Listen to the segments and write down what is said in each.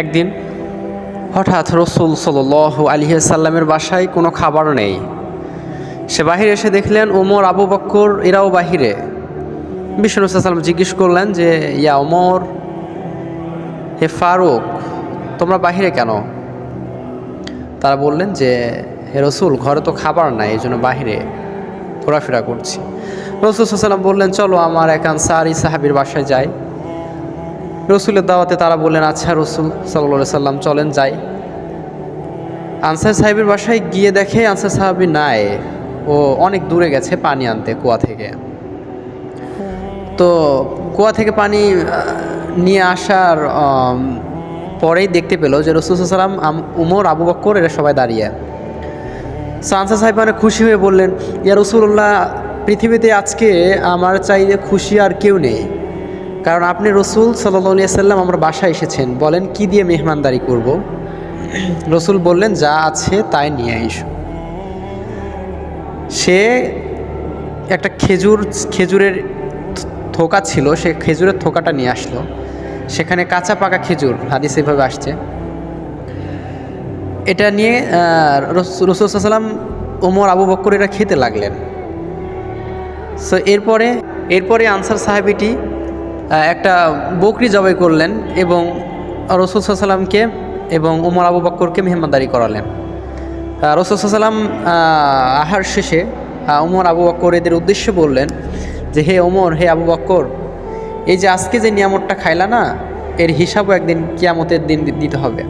একদিন হঠাৎ রসুল সাল্লাল্লাহু আলাইহি সাল্লামের বাসায় কোনো খাবার নেই। সে বাহিরে এসে দেখলেন ওমর, আবু বকর এরাও বাহিরে। বিষ্ণু সাল্লাম জিজ্ঞেস করলেন যে, ইয়া ওমর, হে ফারুক, তোমরা বাহিরে কেন? তারা বললেন যে, হে রসুল, ঘরে তো খাবার নাই, এই জন্য বাহিরে ঘোরাফেরা করছি। রসুল সাল্লাম বললেন, চলো আমার এক আনসারী সাহাবীর বাসায় যাই। রসুলের দাওয়াতে তারা বললেন, আচ্ছা রসুল সাল্লাল্লাহু সাল্লাম চলেন যাই। আনসার সাহেবের বাসায় গিয়ে দেখে আনসার সাহাবী নাই, ও অনেক দূরে গেছে পানি আনতে কুয়া থেকে। তো কুয়া থেকে পানি নিয়ে আসার পরেই দেখতে পেল যে রসুল সাল্লাম, উমর, আবু বকর এরা সবাই দাঁড়িয়ে। সো আনসার সাহেব অনেক খুশি হয়ে বললেন, ইয়া রসুল্লাহ, পৃথিবীতে আজকে আমার চাইতে খুশি আর কেউ নেই, কারণ আপনি রসুল সাল্লাল্লাহু আলাইহি সাল্লাম আমার বাসায় এসেছেন, বলেন কি দিয়ে মেহমানদারি করব। রসুল বললেন, যা আছে তাই নিয়ে এসো। সে একটা খেজুরের থোকা ছিল, সে খেজুরের থোকাটা নিয়ে আসলো। সেখানে কাঁচা পাকা খেজুর, হাদিস এভাবে আসছে। এটা নিয়ে রসুল সাল্লাম, ওমর, আবু বকর এরা খেতে লাগলেন। সো এরপরে আনসার সাহাবীটি একটা বকরি জবাই করলেন এবং রসুল সাল্লামকে এবং ওমর, আবু বকরকে মেহমানদারি করালেন। রসুল সাল্লাম আহার শেষে ওমর, আবু বকর এদের উদ্দেশ্যে বললেন যে, হে ওমর, হে আবু বকর, এই যে আজকে যে নিয়ামতটা খাইলা না, এর হিসাবও একদিন কিয়ামতের দিন দিতে হবে।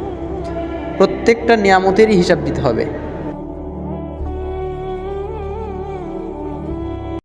প্রত্যেকটা নিয়ামতেরই হিসাব দিতে হবে।